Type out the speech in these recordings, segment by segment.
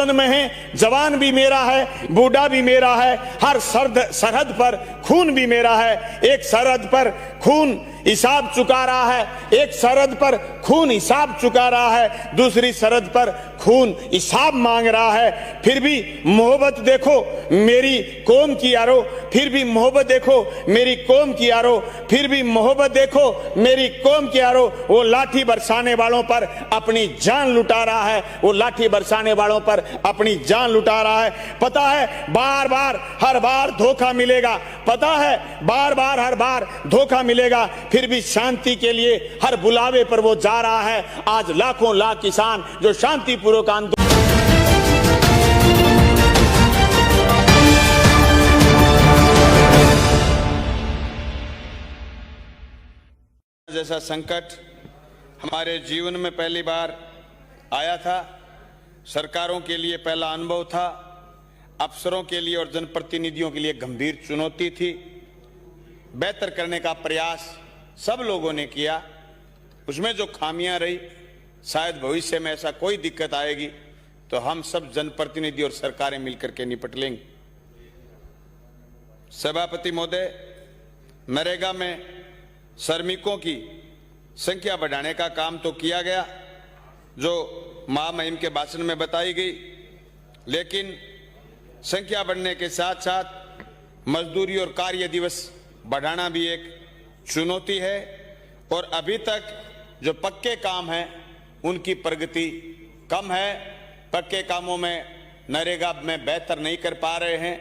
आंदोलन में हैं, जवान भी मेरा है, बूढ़ा भी मेरा है, हर सरहद पर खून भी मेरा है। एक सरहद पर खून हिसाब चुका रहा है, एक सरहद पर खून हिसाब चुका रहा है, दूसरी सरहद पर खून हिसाब मांग रहा है। फिर भी मोहब्बत देखो मेरी कौम की यारो, फिर भी मोहब्बत देखो मेरी कौम की यारो, फिर भी मोहब्बत देखो मेरी कौम की यारो। वो लाठी बरसाने वालों पर अपनी जान लुटा रहा है, वो लाठी बरसाने वालों पर अपनी जान लुटा रहा है। पता है बार बार हर बार धोखा मिलेगा, पता है बार बार हर बार धोखा मिलेगा, फिर भी शांति के लिए हर बुलावे पर वो जा रहा है। आज लाखों लाख किसान जो शांतिपूर्वक आंदोलन जैसा संकट हमारे जीवन में पहली बार आया था, सरकारों के लिए पहला अनुभव था, अफसरों के लिए और जनप्रतिनिधियों के लिए गंभीर चुनौती थी। बेहतर करने का प्रयास सब लोगों ने किया, उसमें जो खामियां रही शायद भविष्य में ऐसा कोई दिक्कत आएगी तो हम सब जनप्रतिनिधि और सरकारें मिलकर के निपट लेंगे। सभापति महोदय, नरेगा में श्रमिकों की संख्या बढ़ाने का काम तो किया गया जो महामहिम के भाषण में बताई गई, लेकिन संख्या बढ़ने के साथ साथ मजदूरी और कार्य दिवस बढ़ाना भी एक चुनौती है। और अभी तक जो पक्के काम हैं उनकी प्रगति कम है, पक्के कामों में नरेगा में बेहतर नहीं कर पा रहे हैं।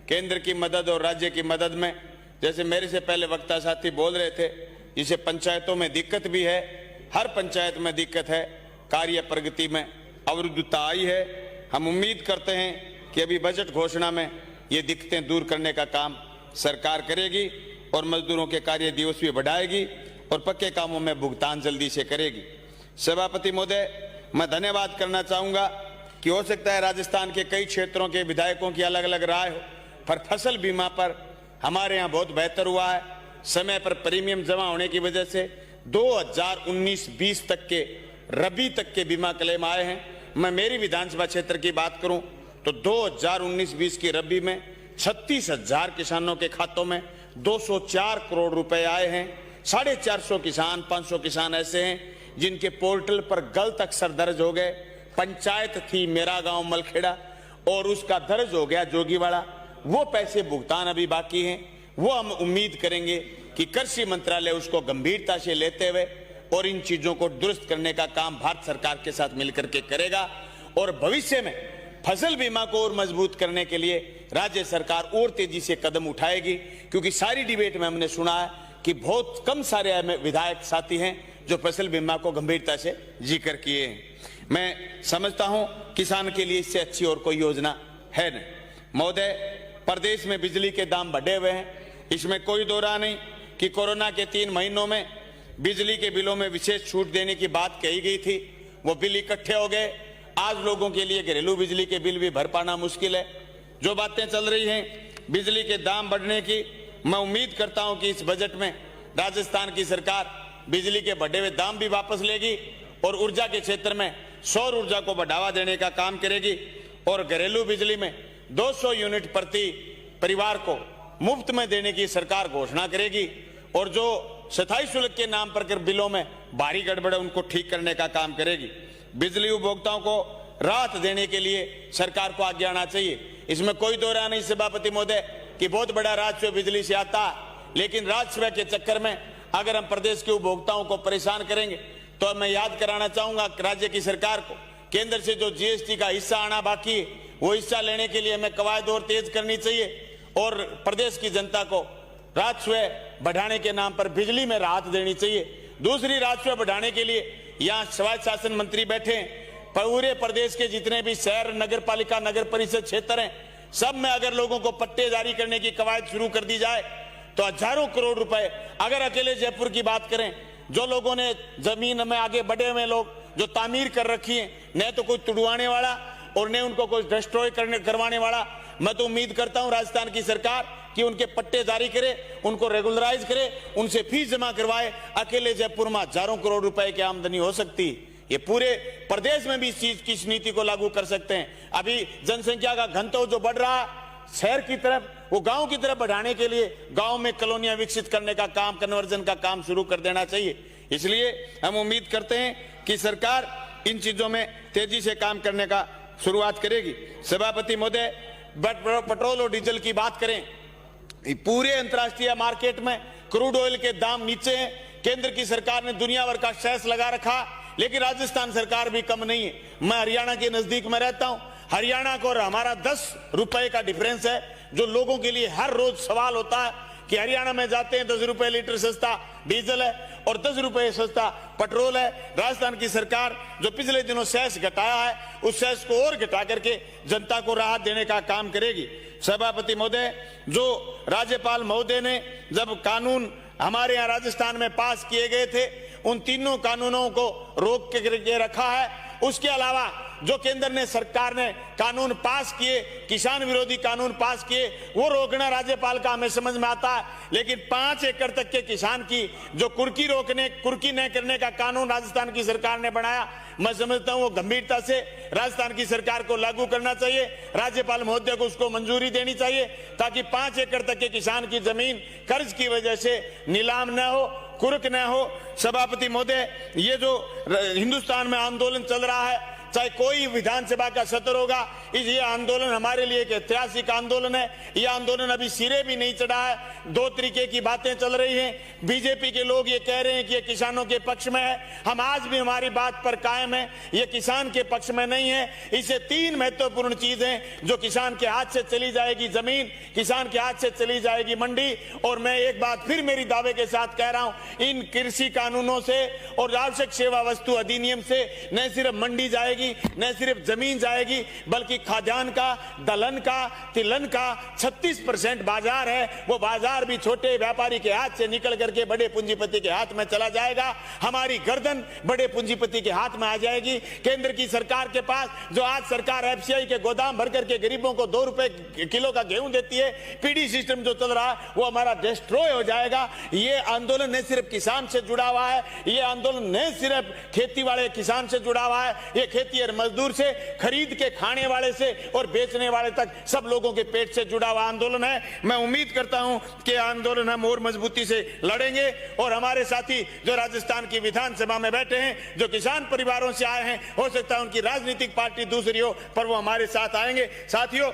केंद्र की मदद और राज्य की मदद में, जैसे मेरे से पहले वक्ता साथी बोल रहे थे, जिसे पंचायतों में दिक्कत भी है, हर पंचायत में दिक्कत है, कार्य प्रगति में अवरुद्धता आई है। हम उम्मीद करते हैं कि अभी बजट घोषणा में ये दिक्कतें दूर करने का काम सरकार करेगी और मजदूरों के कार्य दिवस भी बढ़ाएगी और पक्के कामों में भुगतान जल्दी से करेगी। सभापति महोदय, मैं धन्यवाद करना चाहूंगा कि हो सकता है राजस्थान के कई क्षेत्रों के विधायकों की अलग अलग राय हो, पर फसल बीमा पर हमारे यहाँ बहुत बेहतर हुआ है। समय पर प्रीमियम जमा होने की वजह से 2019-20 तक के रबी तक के बीमा क्लेम आए हैं। मैं मेरी विधानसभा क्षेत्र की बात करूं तो 2019-20 की रबी में 36,000 किसानों के खातों में 204 करोड़ रुपए आए हैं। 450 किसान, 500 किसान ऐसे हैं जिनके पोर्टल पर गलत अक्षर दर्ज हो गए। पंचायत थी मेरा गांव मलखेड़ा और उसका दर्ज हो गया जोगीवाड़ा, वो पैसे भुगतान अभी बाकी हैं। वो हम उम्मीद करेंगे कि कृषि मंत्रालय उसको गंभीरता से लेते हुए और इन चीजों को दुरुस्त करने का काम भारत सरकार के साथ मिलकर के करेगा। और भविष्य में फसल बीमा को और मजबूत करने के लिए राज्य सरकार और तेजी से कदम उठाएगी, क्योंकि सारी डिबेट में हमने सुना है कि बहुत कम सारे विधायक साथी हैं जो फसल बीमा को गंभीरता से जिक्र किए हैं। मैं समझता हूं किसान के लिए इससे अच्छी और कोई योजना है नहीं। महोदय, प्रदेश में बिजली के दाम बढ़े हुए हैं, इसमें कोई दो राय नहीं कि कोरोना के 3 महीनों में बिजली के बिलों में विशेष छूट देने की बात कही गई थी, वो बिल इकट्ठे हो गए। आज लोगों के लिए घरेलू बिजली के बिल भी भर पाना मुश्किल है। जो बातें चल रही हैं बिजली के दाम बढ़ने की, मैं उम्मीद करता हूं कि इस बजट में राजस्थान की सरकार बिजली के बढ़े हुए दाम भी वापस लेगी और ऊर्जा के क्षेत्र में सौर ऊर्जा को बढ़ावा देने का काम करेगी और घरेलू बिजली में 200 यूनिट प्रति परिवार को मुफ्त में देने की सरकार घोषणा करेगी और जो स्थायी शुल्क के नाम पर बिलों में भारी गड़बड़ है उनको ठीक करने का काम करेगी। बिजली उपभोक्ताओं को राहत देने के लिए सरकार को आगे आना चाहिए, इसमें कोई दो राय नहीं सभापति महोदय कि बहुत बड़ा राजस्व बिजली से आता है, लेकिन राजस्व के चक्कर में अगर हम प्रदेश के उपभोक्ताओं को परेशान करेंगे तो मैं याद कराना चाहूंगा राज्य की सरकार को केंद्र से जो जीएसटी का हिस्सा आना बाकी है वो हिस्सा लेने के लिए हमें कवायद और तेज करनी चाहिए और प्रदेश की जनता को राजस्व बढ़ाने के नाम पर बिजली में राहत देनी चाहिए। दूसरी, राजस्व बढ़ाने के लिए यहाँ स्वायत्त शासन मंत्री बैठे हैं, पूरे प्रदेश के जितने भी शहर, नगर पालिका, नगर परिषद क्षेत्र हैं, सब में अगर लोगों को पट्टे जारी करने की कवायद शुरू कर दी जाए तो हजारों करोड़ रुपए, अगर अकेले जयपुर की बात करें, जो लोगों ने जमीन में आगे बढ़े हुए लोग जो तामीर कर रखी है, न तो कोई तुड़वाने वाला और न उनको कोई डिस्ट्रॉय करवाने वाला, मैं तो उम्मीद करता हूं राजस्थान की सरकार कि उनके पट्टे जारी करे, उनको रेगुलराइज करे, उनसे फीस जमा करवाए। अकेले जयपुर में हजारों करोड़ रुपए की आमदनी हो सकती, ये पूरे प्रदेश में भी इस चीज की नीति को लागू कर सकते हैं। अभी जनसंख्या का घनत्व जो बढ़ रहा है शहर की तरफ, वो गांव की तरफ बढ़ाने के लिए गांव में कॉलोनियां विकसित करने का काम, कन्वर्जन का काम शुरू कर देना चाहिए। इसलिए हम उम्मीद करते हैं कि सरकार इन चीजों में तेजी से काम करने का शुरुआत करेगी। सभापति महोदय, पेट्रोल और डीजल की बात करें, पूरे अंतर्राष्ट्रीय मार्केट में क्रूड ऑयल के दाम नीचे हैं। केंद्र की सरकार ने दुनिया भर का सेस लगा रखा, लेकिन राजस्थान सरकार भी कम नहीं है। मैं हरियाणा के नजदीक में रहता हूं। हरियाणा को और हमारा 10 रुपए का डिफरेंस है, जो लोगों के लिए हर रोज सवाल होता है कि हरियाणा में जाते हैं 10 रुपए लीटर सस्ता डीजल है और 10 रुपए सस्ता पेट्रोल है। राजस्थान की सरकार जो पिछले दिनों सेस घटाया है, उस सेस को और घटा करके जनता को राहत देने का काम करेगी। सभापति महोदय, जो राज्यपाल महोदय ने जब कानून हमारे यहाँ राजस्थान में पास किए गए थे, उन तीनों कानूनों को रोक के रखा है। उसके अलावा जो केंद्र ने सरकार ने कानून पास किए, किसान विरोधी कानून पास किए, वो रोकना राज्यपाल का हमें समझ में आता है। लेकिन 5 एकड़ तक के किसान की जो कुर्की न करने का कानून राजस्थान की सरकार ने बनाया, मैं समझता हूं वो गंभीरता से राजस्थान की सरकार को लागू करना चाहिए। राज्यपाल महोदय को उसको मंजूरी देनी चाहिए, ताकि 5 एकड़ तक के किसान की जमीन कर्ज की वजह से नीलाम न हो, कुर्क न हो। सभापति महोदय, ये जो हिंदुस्तान में आंदोलन चल रहा है, चाहे कोई विधानसभा का सत्र होगा, ये आंदोलन हमारे लिए एक ऐतिहासिक आंदोलन है। ये आंदोलन अभी सिरे भी नहीं चढ़ा है। 2 तरीके की बातें चल रही हैं। बीजेपी के लोग ये कह रहे हैं कि ये किसानों के पक्ष में है। हम आज भी हमारी बात पर कायम है, ये किसान के पक्ष में नहीं है। इसे 3 महत्वपूर्ण चीजें जो किसान के हाथ से चली जाएगी, जमीन किसान के हाथ से चली जाएगी, मंडी। और मैं एक बात फिर मेरी दावे के साथ कह रहा हूं, इन कृषि कानूनों से और आवश्यक सेवा वस्तु अधिनियम से न सिर्फ मंडी जाएगी, न सिर्फ जमीन जाएगी, बल्कि खाद्यान्न का, दलहन का, तिलहन का 36% बाजार है, वो बाजार भी छोटे व्यापारी के हाथ से निकल करके बड़े पूंजीपति के हाथ में चला जाएगा। हमारी गर्दन बड़े पूंजीपति के हाथ में आ जाएगी। केंद्र की सरकार के पास जो आज सरकार एफसीआई के गोदाम भर करके गरीबों को 2 रुपए किलो का गेहूं देती है, पीडी सिस्टम जो चल रहा है वो हमारा डिस्ट्रॉय हो जाएगा। ये आंदोलन न सिर्फ किसान से जुड़ा हुआ है, ये आंदोलन न सिर्फ खेती वाले किसान से जुड़ा हुआ है, ये खेती और मजदूर से, खरीद के खाने वाले से और बेचने वाले तक सब लोगों के पेट से जुड़ा हुआ आंदोलन है। मैं उम्मीद करता हूं कि आंदोलन हम और मजबूती से लड़ेंगे। और हमारे साथी जो राजस्थान की विधानसभा में बैठे हैं, जो किसान परिवारों से आए हैं, हो सकता है उनकी राजनीतिक पार्टी दूसरी हो, पर वो हमारे साथ आएंगे। साथियों,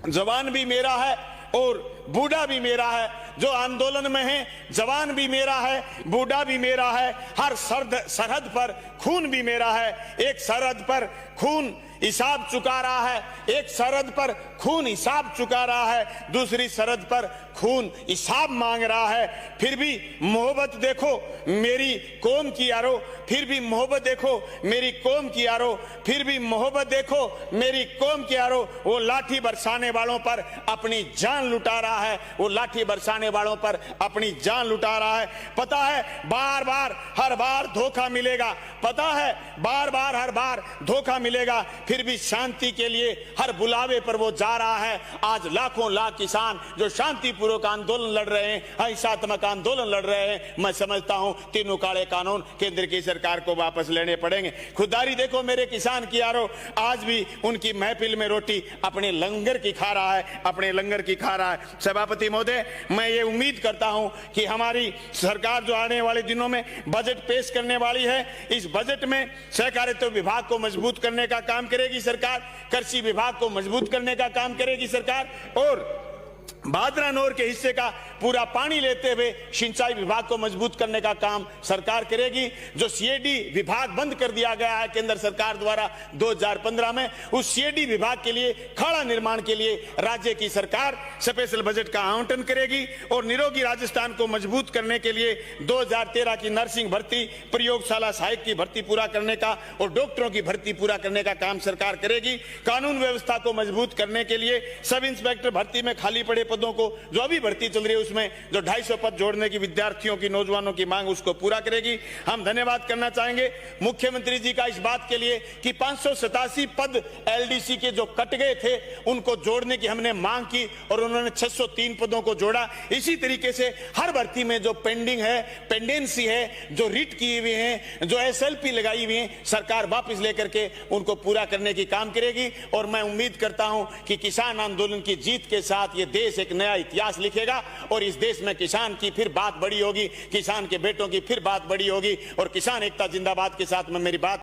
जवान भी मेरा है और बूढ़ा भी मेरा है। जो आंदोलन में है, जवान भी मेरा है, बूढ़ा भी मेरा है। हर सरहद पर खून भी मेरा है। एक सरहद पर खून हिसाब चुका रहा है, एक सरहद पर खून हिसाब चुका रहा है, दूसरी सरहद पर खून हिसाब मांग रहा है। फिर भी मोहब्बत देखो मेरी कौम की यारो, फिर भी मोहब्बत देखो मेरी कौम की यारो, फिर भी मोहब्बत देखो मेरी कौम की यारो। वो लाठी बरसाने वालों पर अपनी जान लुटा रहा है, वो लाठी बरसाने वालों पर अपनी जान लुटा रहा है। पता है बार बार हर बार धोखा मिलेगा, पता है बार बार हर बार धोखा मिलेगा, फिर भी शांति के लिए हर बुलावे पर वो जा रहा है। आज लाखों लाख किसान जो शांतिपूर्वक आंदोलन लड़ रहे हैं, अहिंसात्मक आंदोलन लड़ रहे हैं, मैं समझता हूं तीनों काले कानून केंद्र की सरकार को वापस लेने पड़ेंगे। खुदारी देखो मेरे किसान की यारो, आज भी उनकी महफिल में रोटी अपने लंगर की खा रहा है, अपने लंगर की खा रहा है। सभापति महोदय, मैं ये उम्मीद करता हूं कि हमारी सरकार जो आने वाले दिनों में बजट पेश करने वाली है, इस बजट में सहकारिता विभाग को मजबूत करने का काम करेगी सरकार, कृषि विभाग को मजबूत करने का काम करेगी सरकार, और भादरा नोर के हिस्से का पूरा पानी लेते हुए सिंचाई विभाग को मजबूत करने का काम सरकार करेगी। जो सीएडी विभाग बंद कर दिया गया है केंद्र सरकार द्वारा 2015 में, उस सीएडी विभाग के लिए खाड़ा निर्माण के लिए राज्य की सरकार स्पेशल बजट का आवंटन करेगी। और निरोगी राजस्थान को मजबूत करने के लिए 2013 की नर्सिंग भर्ती, प्रयोगशाला सहायक की भर्ती पूरा करने का और डॉक्टरों की भर्ती पूरा करने का काम सरकार करेगी। कानून व्यवस्था को मजबूत करने के लिए सब इंस्पेक्टर भर्ती में खाली पड़े पदों को जो अभी भर्ती चल रही है उसमें जो 250 पद जोड़ने की विद्यार्थियों की, नौजवानों की मांग उसको पूरा करेगी। हम धन्यवाद करना चाहेंगे मुख्यमंत्री जी का इस बात के लिए कि 587 पद एलडीसी के जो कट गए थे उनको जोड़ने की हमने मांग की और उन्होंने 603 पदों को जोड़ा। इसी तरीके से हर भर्ती में जो पेंडिंग है, पेंडेंसी है, जो रिट किए हुए हैं, जो एसएलपी लगाई हुई है, सरकार वापस लेकर के उनको पूरा करने की काम करेगी। और मैं उम्मीद करता हूं कि किसान आंदोलन की जीत के साथ ये देश एक नया इतिहास लिखेगा और इस देश में किसान की फिर बात बड़ी होगी, किसान के बेटों की फिर बात बड़ी होगी। और किसान एकता जिंदाबाद के साथ में मेरी बात